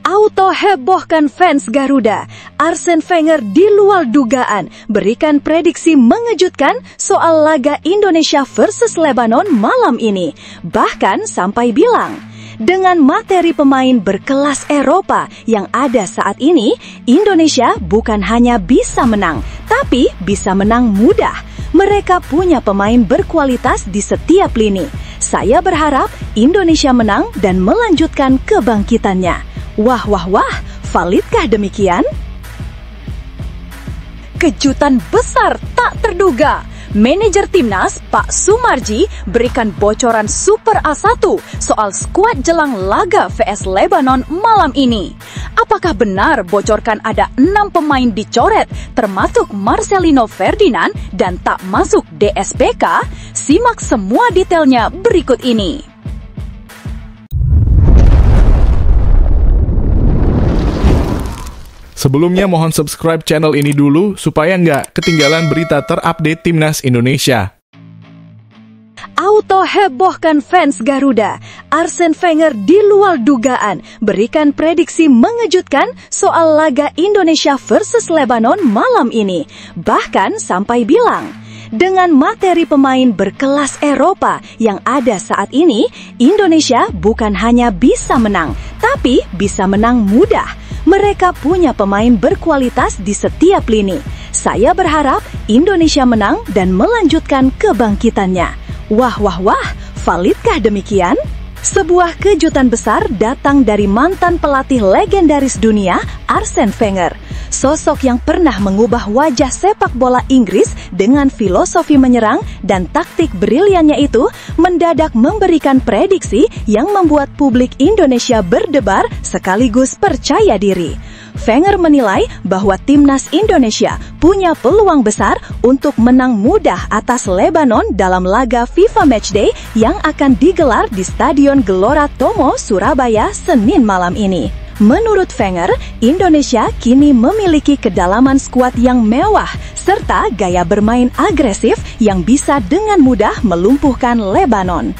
Auto hebohkan fans Garuda. Arsene Wenger di luar dugaan berikan prediksi mengejutkan soal laga Indonesia versus Lebanon malam ini. Bahkan sampai bilang, dengan materi pemain berkelas Eropa yang ada saat ini, Indonesia bukan hanya bisa menang, tapi bisa menang mudah. Mereka punya pemain berkualitas di setiap lini. Saya berharap Indonesia menang dan melanjutkan kebangkitannya. Wah, validkah demikian? Kejutan besar tak terduga. Manajer Timnas, Pak Sumarji, berikan bocoran Super A1 soal skuad jelang laga vs Lebanon malam ini. Apakah benar bocorkan ada 6 pemain dicoret, termasuk Marcelino Ferdinand dan tak masuk DSPK? Simak semua detailnya berikut ini. Sebelumnya mohon subscribe channel ini dulu supaya nggak ketinggalan berita terupdate Timnas Indonesia. Auto hebohkan fans Garuda. Arsene Wenger di luar dugaan berikan prediksi mengejutkan soal laga Indonesia versus Lebanon malam ini. Bahkan sampai bilang, dengan materi pemain berkelas Eropa yang ada saat ini, Indonesia bukan hanya bisa menang, tapi bisa menang mudah. Mereka punya pemain berkualitas di setiap lini. Saya berharap Indonesia menang dan melanjutkan kebangkitannya. Wah, validkah demikian? Sebuah kejutan besar datang dari mantan pelatih legendaris dunia, Arsene Wenger. Sosok yang pernah mengubah wajah sepak bola Inggris dengan filosofi menyerang dan taktik briliannya itu mendadak memberikan prediksi yang membuat publik Indonesia berdebar sekaligus percaya diri. Wenger menilai bahwa Timnas Indonesia punya peluang besar untuk menang mudah atas Lebanon dalam laga FIFA Matchday yang akan digelar di Stadion Gelora Tomo, Surabaya, Senin malam ini. Menurut Wenger, Indonesia kini memiliki kedalaman skuad yang mewah serta gaya bermain agresif yang bisa dengan mudah melumpuhkan Lebanon.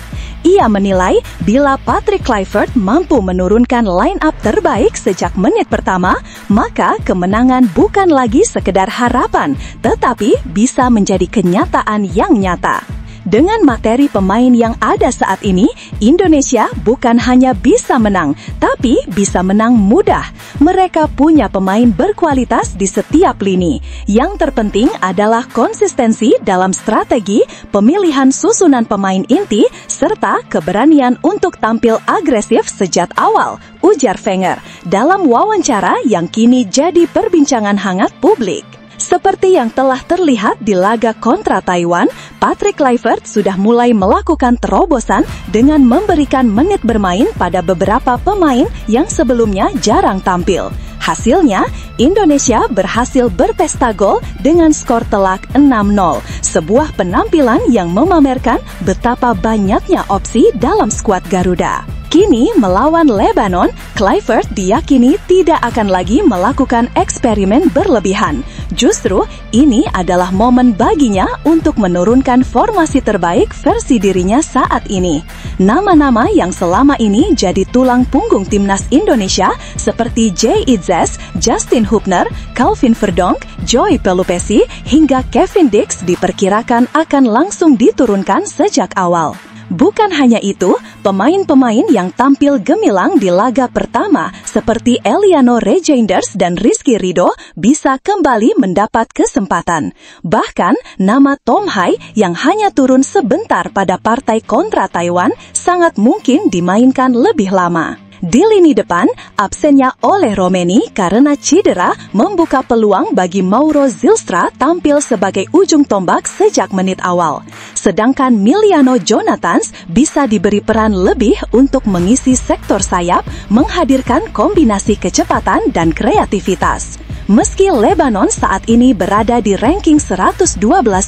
Ia menilai bila Patrick Kluivert mampu menurunkan line-up terbaik sejak menit pertama, maka kemenangan bukan lagi sekedar harapan, tetapi bisa menjadi kenyataan yang nyata. Dengan materi pemain yang ada saat ini, Indonesia bukan hanya bisa menang, tapi bisa menang mudah. Mereka punya pemain berkualitas di setiap lini. Yang terpenting adalah konsistensi dalam strategi, pemilihan susunan pemain inti, serta keberanian untuk tampil agresif sejak awal, ujar Wenger dalam wawancara yang kini jadi perbincangan hangat publik. Seperti yang telah terlihat di laga kontra Taiwan, Patrick Kluivert sudah mulai melakukan terobosan dengan memberikan menit bermain pada beberapa pemain yang sebelumnya jarang tampil. Hasilnya, Indonesia berhasil berpesta gol dengan skor telak 6-0. Sebuah penampilan yang memamerkan betapa banyaknya opsi dalam skuad Garuda. Kini melawan Lebanon, Kluivert diyakini tidak akan lagi melakukan eksperimen berlebihan. Justru ini adalah momen baginya untuk menurunkan formasi terbaik versi dirinya saat ini. Nama-nama yang selama ini jadi tulang punggung Timnas Indonesia seperti Jay Itzes, Justin Hubner, Calvin Verdonk, Joey Pelupesi, hingga Kevin Dix diperkirakan akan langsung diturunkan sejak awal. Bukan hanya itu, pemain-pemain yang tampil gemilang di laga pertama seperti Eliano Reijnders dan Rizky Ridho bisa kembali mendapat kesempatan. Bahkan, nama Tom Hai yang hanya turun sebentar pada partai kontra Taiwan sangat mungkin dimainkan lebih lama. Di lini depan, absennya Ole Romeni karena cedera membuka peluang bagi Mauro Zylstra tampil sebagai ujung tombak sejak menit awal. Sedangkan Miliano Jonathans bisa diberi peran lebih untuk mengisi sektor sayap, menghadirkan kombinasi kecepatan dan kreativitas. Meski Lebanon saat ini berada di ranking 112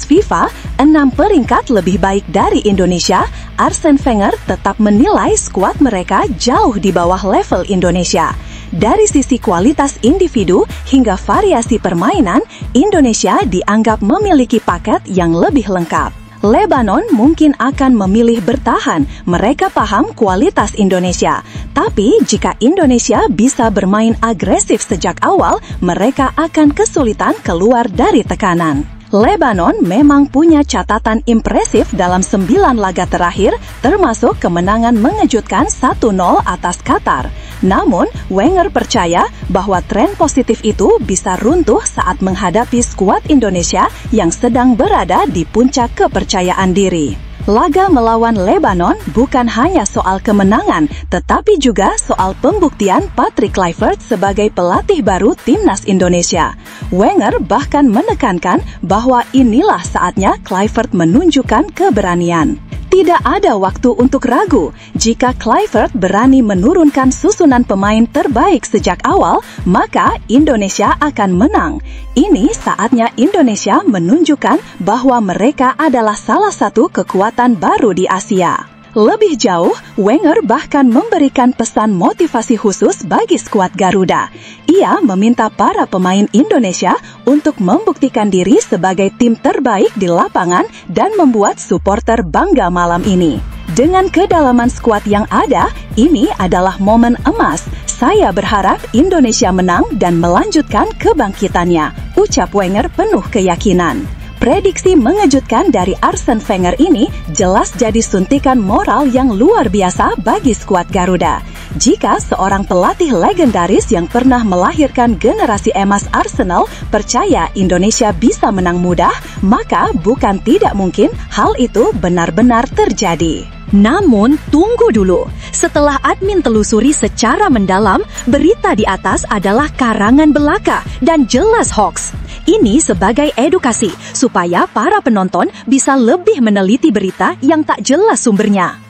FIFA, 6 peringkat lebih baik dari Indonesia, Arsene Wenger tetap menilai skuad mereka jauh di bawah level Indonesia. Dari sisi kualitas individu hingga variasi permainan, Indonesia dianggap memiliki paket yang lebih lengkap. Lebanon mungkin akan memilih bertahan, mereka paham kualitas Indonesia. Tapi jika Indonesia bisa bermain agresif sejak awal, mereka akan kesulitan keluar dari tekanan. Lebanon memang punya catatan impresif dalam 9 laga terakhir, termasuk kemenangan mengejutkan 1-0 atas Qatar. Namun, Wenger percaya bahwa tren positif itu bisa runtuh saat menghadapi skuad Indonesia yang sedang berada di puncak kepercayaan diri. Laga melawan Lebanon bukan hanya soal kemenangan, tetapi juga soal pembuktian Patrick Kluivert sebagai pelatih baru timnas Indonesia. Wenger bahkan menekankan bahwa inilah saatnya Kluivert menunjukkan keberanian. Tidak ada waktu untuk ragu. Jika Kluivert berani menurunkan susunan pemain terbaik sejak awal, maka Indonesia akan menang. Ini saatnya Indonesia menunjukkan bahwa mereka adalah salah satu kekuatan baru di Asia. Lebih jauh, Wenger bahkan memberikan pesan motivasi khusus bagi skuad Garuda. Ia meminta para pemain Indonesia untuk membuktikan diri sebagai tim terbaik di lapangan dan membuat supporter bangga malam ini. Dengan kedalaman skuad yang ada, ini adalah momen emas. Saya berharap Indonesia menang dan melanjutkan kebangkitannya, ucap Wenger penuh keyakinan. Prediksi mengejutkan dari Arsene Wenger ini jelas jadi suntikan moral yang luar biasa bagi skuad Garuda. Jika seorang pelatih legendaris yang pernah melahirkan generasi emas Arsenal percaya Indonesia bisa menang mudah, maka bukan tidak mungkin hal itu benar-benar terjadi. Namun, tunggu dulu. Setelah admin telusuri secara mendalam, berita di atas adalah karangan belaka dan jelas hoax. Ini sebagai edukasi, supaya para penonton bisa lebih meneliti berita yang tak jelas sumbernya.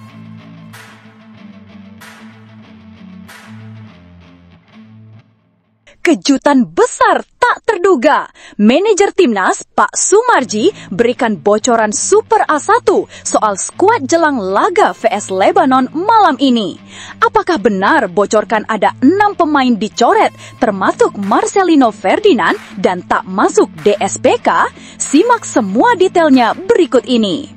Kejutan besar tak terduga. Manajer timnas Pak Sumarji berikan bocoran Super A1 soal skuad jelang laga vs Lebanon malam ini. Apakah benar bocorkan ada 6 pemain dicoret termasuk Marcelino Ferdinand dan tak masuk DSPK? Simak semua detailnya berikut ini.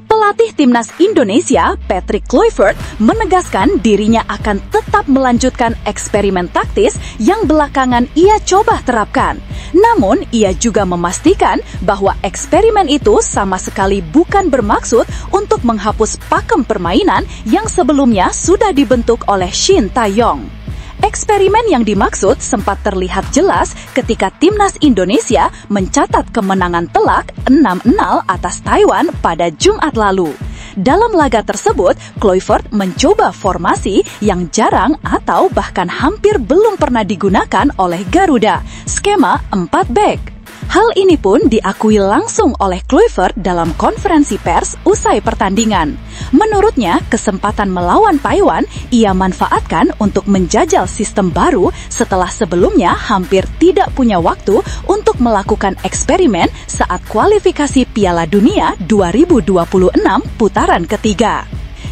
Pelatih timnas Indonesia, Patrick Kluivert, menegaskan dirinya akan tetap melanjutkan eksperimen taktis yang belakangan ia coba terapkan. Namun, ia juga memastikan bahwa eksperimen itu sama sekali bukan bermaksud untuk menghapus pakem permainan yang sebelumnya sudah dibentuk oleh Shin Tae-yong. Eksperimen yang dimaksud sempat terlihat jelas ketika timnas Indonesia mencatat kemenangan telak 6-0 atas Taiwan pada Jumat lalu. Dalam laga tersebut, Kluivert mencoba formasi yang jarang atau bahkan hampir belum pernah digunakan oleh Garuda, skema 4 back. Hal ini pun diakui langsung oleh Kluivert dalam konferensi pers usai pertandingan. Menurutnya, kesempatan melawan Taiwan ia manfaatkan untuk menjajal sistem baru setelah sebelumnya hampir tidak punya waktu untuk melakukan eksperimen saat kualifikasi Piala Dunia 2026 putaran ketiga.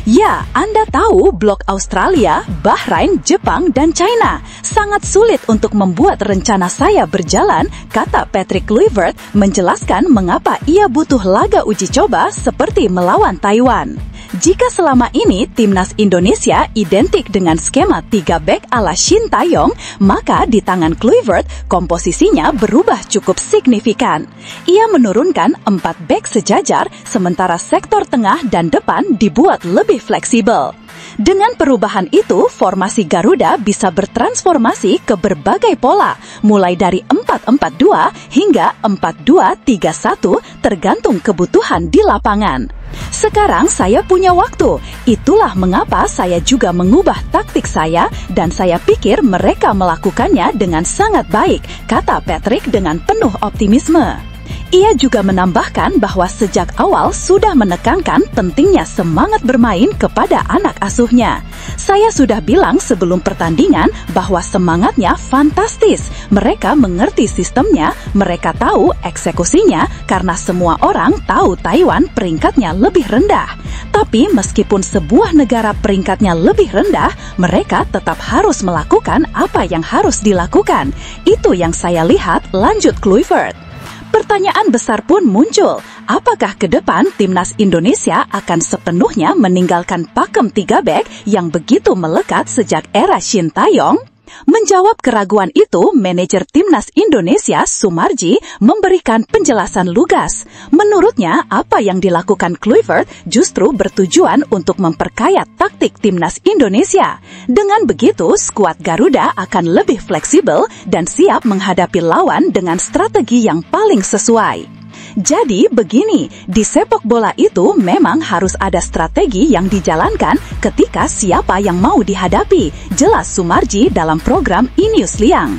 Ya, Anda tahu blok Australia, Bahrain, Jepang, dan China. Sangat sulit untuk membuat rencana saya berjalan, kata Patrick Kluivert menjelaskan mengapa ia butuh laga uji coba seperti melawan Taiwan. Jika selama ini timnas Indonesia identik dengan skema 3 back ala Shin Tae-yong, maka di tangan Kluivert komposisinya berubah cukup signifikan. Ia menurunkan 4 back sejajar, sementara sektor tengah dan depan dibuat lebih fleksibel. Dengan perubahan itu, formasi Garuda bisa bertransformasi ke berbagai pola, mulai dari 4-4-2 hingga 4-2-3-1 tergantung kebutuhan di lapangan. Sekarang saya punya waktu, itulah mengapa saya juga mengubah taktik saya dan saya pikir mereka melakukannya dengan sangat baik, kata Patrick dengan penuh optimisme. Ia juga menambahkan bahwa sejak awal sudah menekankan pentingnya semangat bermain kepada anak asuhnya. Saya sudah bilang sebelum pertandingan bahwa semangatnya fantastis. Mereka mengerti sistemnya, mereka tahu eksekusinya karena semua orang tahu Taiwan peringkatnya lebih rendah. Tapi meskipun sebuah negara peringkatnya lebih rendah, mereka tetap harus melakukan apa yang harus dilakukan. Itu yang saya lihat, lanjut Kluivert. Pertanyaan besar pun muncul, apakah ke depan timnas Indonesia akan sepenuhnya meninggalkan pakem 3 bek yang begitu melekat sejak era Shin Tae-yong? Menjawab keraguan itu, manajer timnas Indonesia Sumarji memberikan penjelasan lugas. Menurutnya, apa yang dilakukan Kluivert justru bertujuan untuk memperkaya taktik timnas Indonesia. Dengan begitu, skuad Garuda akan lebih fleksibel dan siap menghadapi lawan dengan strategi yang paling sesuai. Jadi begini, di sepak bola itu memang harus ada strategi yang dijalankan ketika siapa yang mau dihadapi, jelas Sumarji dalam program E-News Liang.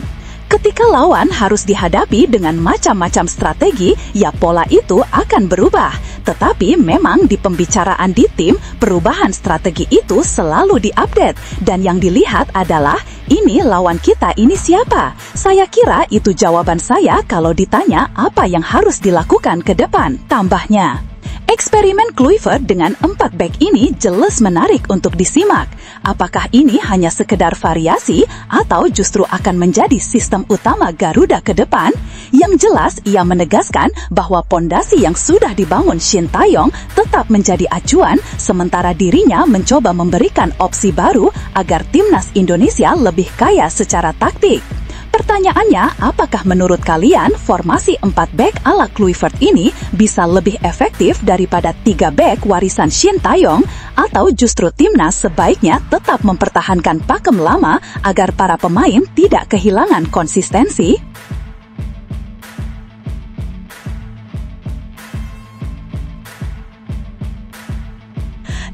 Ketika lawan harus dihadapi dengan macam-macam strategi, ya pola itu akan berubah. Tetapi memang di pembicaraan di tim, perubahan strategi itu selalu diupdate. Dan yang dilihat adalah, ini lawan kita ini siapa? Saya kira itu jawaban saya kalau ditanya apa yang harus dilakukan ke depan, tambahnya. Eksperimen Kluivert dengan 4 bek ini jelas menarik untuk disimak. Apakah ini hanya sekedar variasi atau justru akan menjadi sistem utama Garuda ke depan? Yang jelas, ia menegaskan bahwa pondasi yang sudah dibangun Shin Tae-yong tetap menjadi acuan, sementara dirinya mencoba memberikan opsi baru agar timnas Indonesia lebih kaya secara taktik. Pertanyaannya, apakah menurut kalian formasi 4 bek ala Kluivert ini bisa lebih efektif daripada 3 bek warisan Shin Tae-yong, atau justru timnas sebaiknya tetap mempertahankan pakem lama agar para pemain tidak kehilangan konsistensi?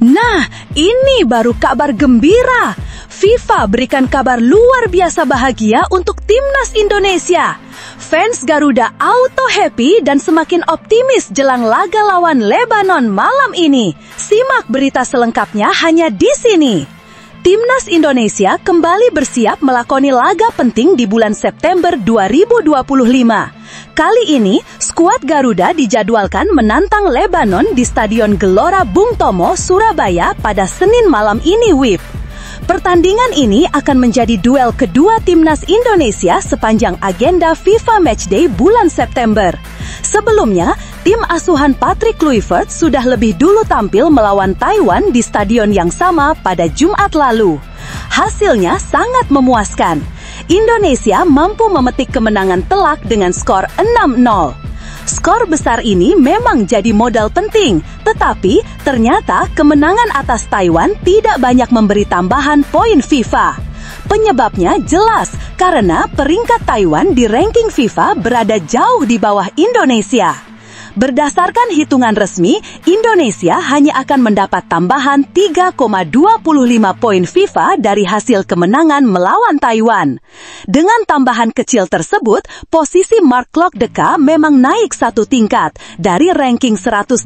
Nah, ini baru kabar gembira. FIFA berikan kabar luar biasa bahagia untuk timnas Indonesia. Fans Garuda auto happy dan semakin optimis jelang laga lawan Lebanon malam ini. Simak berita selengkapnya hanya di sini. Timnas Indonesia kembali bersiap melakoni laga penting di bulan September 2025. Kali ini, skuad Garuda dijadwalkan menantang Lebanon di Stadion Gelora Bung Tomo, Surabaya pada Senin malam ini, WIB. Pertandingan ini akan menjadi duel kedua timnas Indonesia sepanjang agenda FIFA Matchday bulan September. Sebelumnya, tim asuhan Patrick Kluivert sudah lebih dulu tampil melawan Taiwan di stadion yang sama pada Jumat lalu. Hasilnya sangat memuaskan. Indonesia mampu memetik kemenangan telak dengan skor 6-0. Skor besar ini memang jadi modal penting, tetapi ternyata kemenangan atas Taiwan tidak banyak memberi tambahan poin FIFA. Penyebabnya jelas, karena peringkat Taiwan di ranking FIFA berada jauh di bawah Indonesia. Berdasarkan hitungan resmi, Indonesia hanya akan mendapat tambahan 3,25 poin FIFA dari hasil kemenangan melawan Taiwan. Dengan tambahan kecil tersebut, posisi Mark Klokdeka memang naik 1 tingkat, dari ranking 118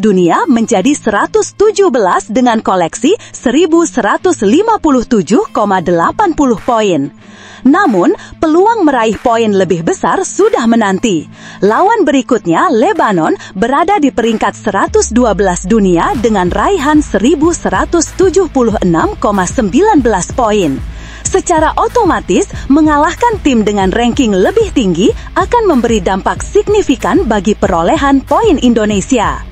dunia menjadi 117 dengan koleksi 1157,80 poin. Namun, peluang meraih poin lebih besar sudah menanti. Lawan berikutnya, Lebanon, berada di peringkat 112 dunia dengan raihan 1176,19 poin. Secara otomatis, mengalahkan tim dengan ranking lebih tinggi akan memberi dampak signifikan bagi perolehan poin Indonesia.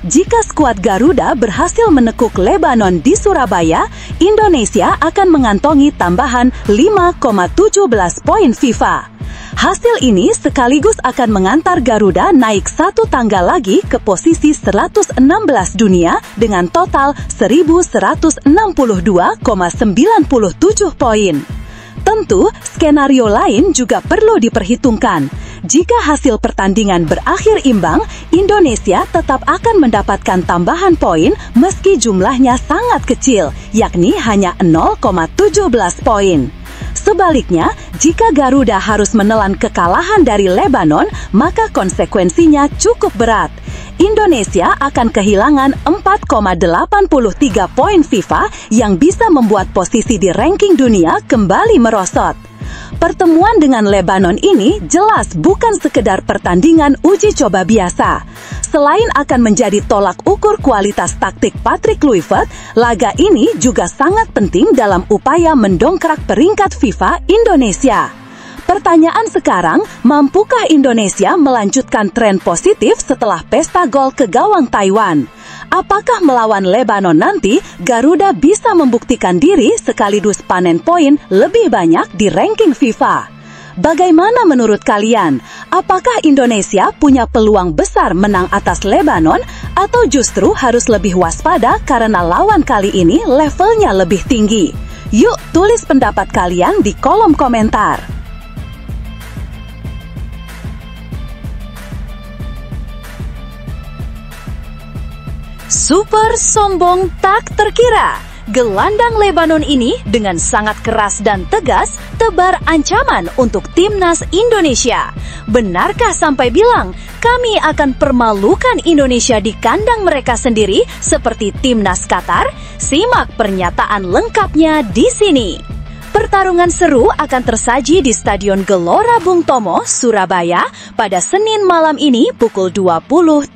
Jika skuad Garuda berhasil menekuk Lebanon di Surabaya, Indonesia akan mengantongi tambahan 5,17 poin FIFA. Hasil ini sekaligus akan mengantar Garuda naik 1 tangga lagi ke posisi 116 dunia dengan total 1162,97 poin. Tentu, skenario lain juga perlu diperhitungkan. Jika hasil pertandingan berakhir imbang, Indonesia tetap akan mendapatkan tambahan poin meski jumlahnya sangat kecil, yakni hanya 0,17 poin. Sebaliknya, jika Garuda harus menelan kekalahan dari Lebanon, maka konsekuensinya cukup berat. Indonesia akan kehilangan 4,83 poin FIFA yang bisa membuat posisi di ranking dunia kembali merosot. Pertemuan dengan Lebanon ini jelas bukan sekedar pertandingan uji coba biasa. Selain akan menjadi tolak ukur kualitas taktik Patrick Kluivert, laga ini juga sangat penting dalam upaya mendongkrak peringkat FIFA Indonesia. Pertanyaan sekarang, mampukah Indonesia melanjutkan tren positif setelah pesta gol ke gawang Taiwan? Apakah melawan Lebanon nanti, Garuda bisa membuktikan diri sekaligus panen poin lebih banyak di ranking FIFA? Bagaimana menurut kalian? Apakah Indonesia punya peluang besar menang atas Lebanon atau justru harus lebih waspada karena lawan kali ini levelnya lebih tinggi? Yuk, tulis pendapat kalian di kolom komentar. Super sombong tak terkira. Gelandang Lebanon ini dengan sangat keras dan tegas tebar ancaman untuk timnas Indonesia. Benarkah sampai bilang, kami akan permalukan Indonesia di kandang mereka sendiri seperti timnas Qatar? Simak pernyataan lengkapnya di sini. Pertarungan seru akan tersaji di Stadion Gelora Bung Tomo, Surabaya pada Senin malam ini pukul 20.30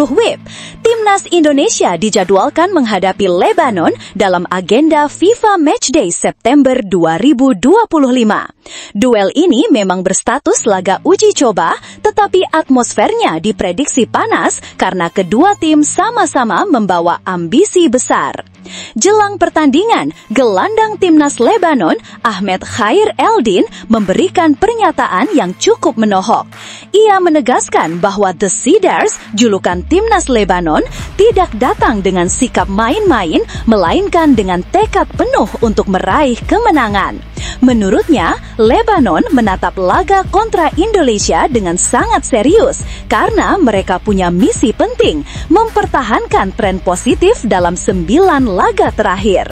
WIB. Timnas Indonesia dijadwalkan menghadapi Lebanon dalam agenda FIFA Matchday September 2025. Duel ini memang berstatus laga uji coba, tetapi atmosfernya diprediksi panas karena kedua tim sama-sama membawa ambisi besar. Jelang pertandingan, gelandang timnas Lebanon, Ahmed Khair Eldin, memberikan pernyataan yang cukup menohok. Ia menegaskan bahwa The Cedars, julukan timnas Lebanon, tidak datang dengan sikap main-main, melainkan dengan tekad penuh untuk meraih kemenangan. Menurutnya, Lebanon menatap laga kontra Indonesia dengan sangat serius karena mereka punya misi penting, mempertahankan tren positif dalam 9 laga terakhir.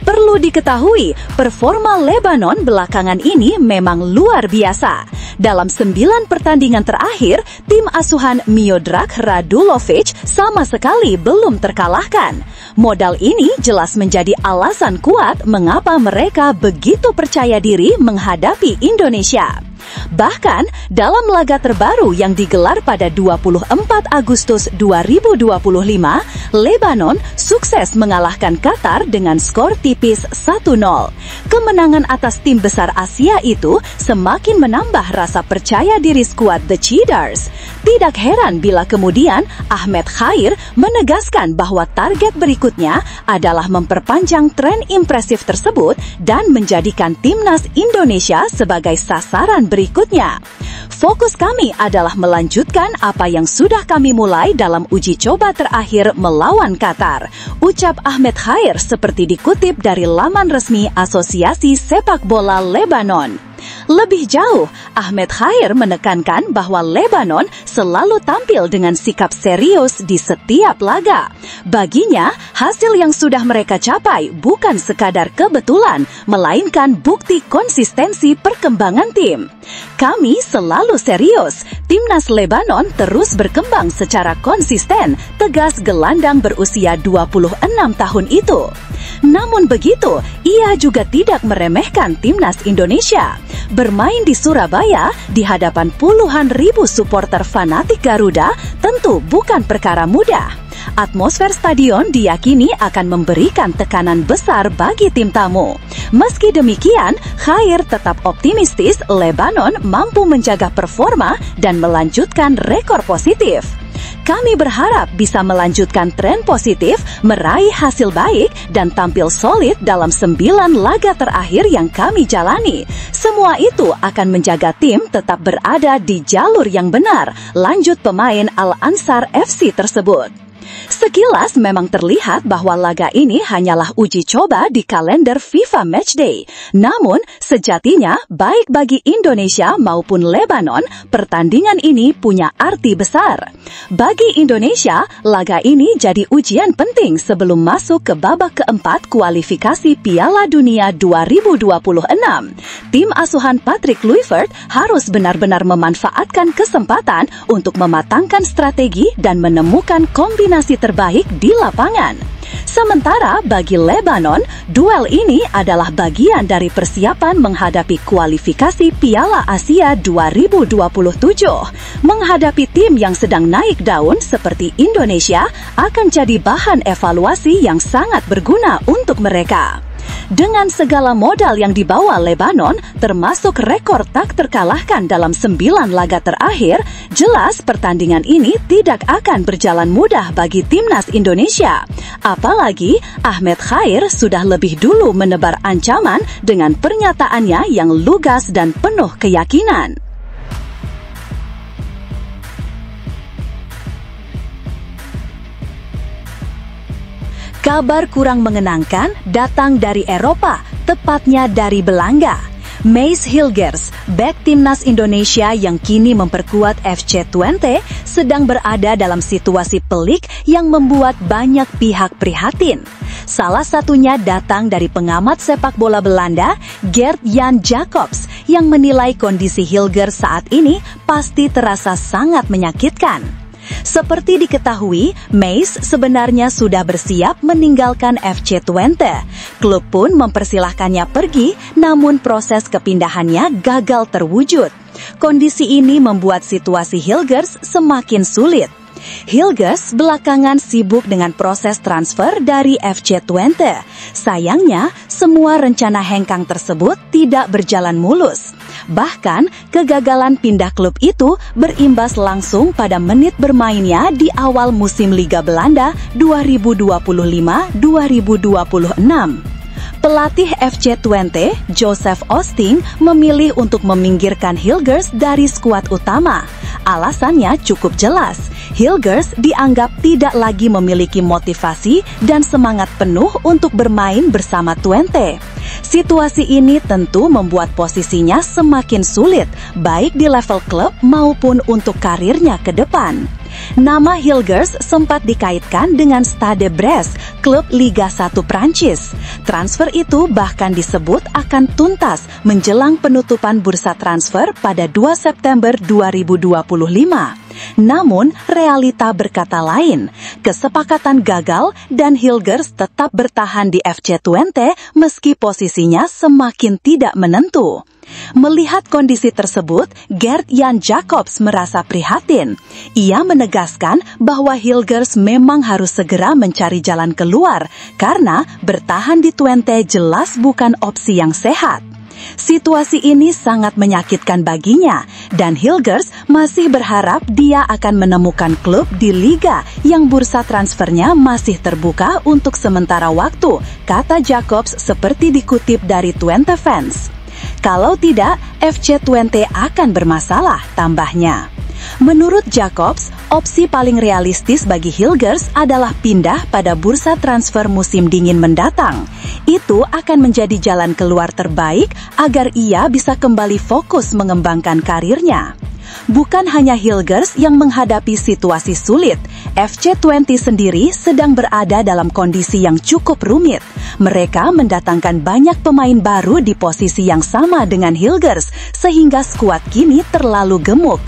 Perlu diketahui, performa Lebanon belakangan ini memang luar biasa. Dalam 9 pertandingan terakhir, tim asuhan Miodrag Radulovic sama sekali belum terkalahkan. Modal ini jelas menjadi alasan kuat mengapa mereka begitu percaya diri menghadapi Indonesia. Bahkan, dalam laga terbaru yang digelar pada 24 Agustus 2025, Lebanon sukses mengalahkan Qatar dengan skor tipis 1-0. Kemenangan atas tim besar Asia itu semakin menambah rasa percaya diri skuad The Cedars. Tidak heran bila kemudian Ahmed Khair menegaskan bahwa target berikutnya adalah memperpanjang tren impresif tersebut dan menjadikan timnas Indonesia sebagai sasaran berikutnya. Fokus kami adalah melanjutkan apa yang sudah kami mulai dalam uji coba terakhir melawan Qatar, ucap Ahmed Khair seperti dikutip dari laman resmi Asosiasi Sepak Bola Lebanon. Lebih jauh, Ahmed Khair menekankan bahwa Lebanon selalu tampil dengan sikap serius di setiap laga. Baginya, hasil yang sudah mereka capai bukan sekadar kebetulan, melainkan bukti konsistensi perkembangan tim. Kami selalu serius. Timnas Lebanon terus berkembang secara konsisten, tegas gelandang berusia 26 tahun itu. Namun begitu, ia juga tidak meremehkan timnas Indonesia. Bermain di Surabaya di hadapan puluhan ribu supporter fanatik Garuda tentu bukan perkara mudah. Atmosfer stadion diyakini akan memberikan tekanan besar bagi tim tamu. Meski demikian, Khair tetap optimistis Lebanon mampu menjaga performa dan melanjutkan rekor positif. Kami berharap bisa melanjutkan tren positif, meraih hasil baik, dan tampil solid dalam 9 laga terakhir yang kami jalani. Semua itu akan menjaga tim tetap berada di jalur yang benar, lanjut pemain Al-Ansar FC tersebut. Sekilas memang terlihat bahwa laga ini hanyalah uji coba di kalender FIFA Matchday. Namun, sejatinya baik bagi Indonesia maupun Lebanon, pertandingan ini punya arti besar. Bagi Indonesia, laga ini jadi ujian penting sebelum masuk ke babak keempat kualifikasi Piala Dunia 2026. Tim asuhan Patrick Kluivert harus benar-benar memanfaatkan kesempatan untuk mematangkan strategi dan menemukan kombinasi terbaik di lapangan. Sementara bagi Lebanon, duel ini adalah bagian dari persiapan menghadapi kualifikasi Piala Asia 2027. Menghadapi tim yang sedang naik daun seperti Indonesia akan jadi bahan evaluasi yang sangat berguna untuk mereka. Dengan segala modal yang dibawa Lebanon, termasuk rekor tak terkalahkan dalam 9 laga terakhir, jelas pertandingan ini tidak akan berjalan mudah bagi timnas Indonesia. Apalagi Ahmed Khair sudah lebih dulu menebar ancaman dengan pernyataannya yang lugas dan penuh keyakinan. Kabar kurang mengenangkan datang dari Eropa, tepatnya dari Belanda. Maes Hilgers, bek timnas Indonesia yang kini memperkuat FC Twente, sedang berada dalam situasi pelik yang membuat banyak pihak prihatin. Salah satunya datang dari pengamat sepak bola Belanda, Gert-Jan Jacobs, yang menilai kondisi Hilgers saat ini pasti terasa sangat menyakitkan. Seperti diketahui, Maes sebenarnya sudah bersiap meninggalkan FC Twente. Klub pun mempersilahkannya pergi, namun proses kepindahannya gagal terwujud. Kondisi ini membuat situasi Hilgers semakin sulit. Hilgers belakangan sibuk dengan proses transfer dari FC Twente. Sayangnya, semua rencana hengkang tersebut tidak berjalan mulus. Bahkan, kegagalan pindah klub itu berimbas langsung pada menit bermainnya di awal musim Liga Belanda 2025-2026. Pelatih FC Twente, Joseph Oosting, memilih untuk meminggirkan Hilgers dari skuad utama. Alasannya cukup jelas. Hilgers dianggap tidak lagi memiliki motivasi dan semangat penuh untuk bermain bersama Twente. Situasi ini tentu membuat posisinya semakin sulit, baik di level klub maupun untuk karirnya ke depan. Nama Hilgers sempat dikaitkan dengan Stade Brest, klub Liga 1 Prancis. Transfer itu bahkan disebut akan tuntas menjelang penutupan bursa transfer pada 2 September 2025. Namun, realita berkata lain. Kesepakatan gagal dan Hilgers tetap bertahan di FC Twente meski posisinya semakin tidak menentu. Melihat kondisi tersebut, Gert-Jan Jacobs merasa prihatin. Ia menegaskan bahwa Hilgers memang harus segera mencari jalan keluar karena bertahan di Twente jelas bukan opsi yang sehat. Situasi ini sangat menyakitkan baginya, dan Hilgers masih berharap dia akan menemukan klub di liga yang bursa transfernya masih terbuka untuk sementara waktu, kata Jacobs seperti dikutip dari Twente Fans. Kalau tidak, FC Twente akan bermasalah, tambahnya. Menurut Jacobs, opsi paling realistis bagi Hilgers adalah pindah pada bursa transfer musim dingin mendatang. Itu akan menjadi jalan keluar terbaik agar ia bisa kembali fokus mengembangkan karirnya. Bukan hanya Hilgers yang menghadapi situasi sulit, FC Twente sendiri sedang berada dalam kondisi yang cukup rumit. Mereka mendatangkan banyak pemain baru di posisi yang sama dengan Hilgers, sehingga skuad kini terlalu gemuk.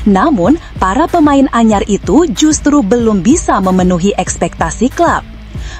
Namun, para pemain anyar itu justru belum bisa memenuhi ekspektasi klub.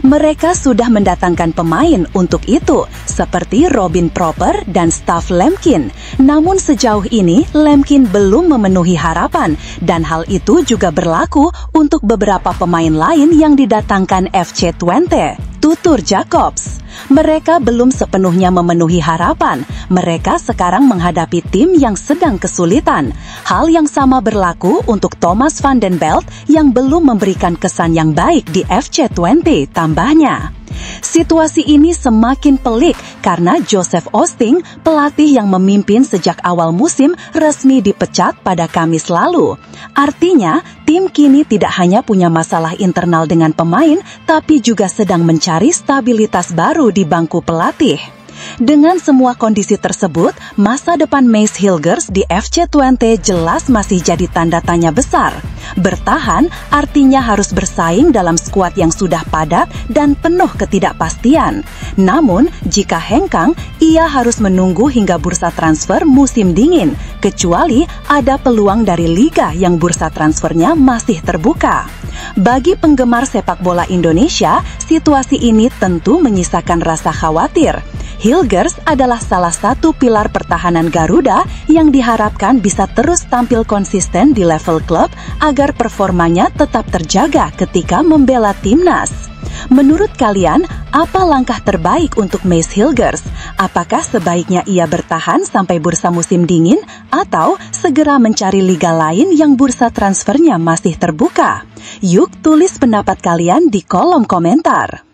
Mereka sudah mendatangkan pemain untuk itu, seperti Robin Proper dan Staff Lemkin. Namun sejauh ini, Lemkin belum memenuhi harapan, dan hal itu juga berlaku untuk beberapa pemain lain yang didatangkan FC Twente. Tutur Jacobs. Mereka belum sepenuhnya memenuhi harapan. Mereka sekarang menghadapi tim yang sedang kesulitan. Hal yang sama berlaku untuk Thomas van den Belt yang belum memberikan kesan yang baik di FC Twente, tambahnya. Situasi ini semakin pelik karena Joseph Oosting, pelatih yang memimpin sejak awal musim, resmi dipecat pada Kamis lalu. Artinya, tim kini tidak hanya punya masalah internal dengan pemain, tapi juga sedang mencari stabilitas baru di bangku pelatih. Dengan semua kondisi tersebut, masa depan Maes Hilgers di FC Twente jelas masih jadi tanda tanya besar. Bertahan artinya harus bersaing dalam skuad yang sudah padat dan penuh ketidakpastian. Namun, jika hengkang, ia harus menunggu hingga bursa transfer musim dingin, kecuali ada peluang dari liga yang bursa transfernya masih terbuka. Bagi penggemar sepak bola Indonesia, situasi ini tentu menyisakan rasa khawatir. Hilgers adalah salah satu pilar pertahanan Garuda yang diharapkan bisa terus tampil konsisten di level klub agar performanya tetap terjaga ketika membela timnas. Menurut kalian, apa langkah terbaik untuk Mace Hilgers? Apakah sebaiknya ia bertahan sampai bursa musim dingin atau segera mencari liga lain yang bursa transfernya masih terbuka? Yuk tulis pendapat kalian di kolom komentar.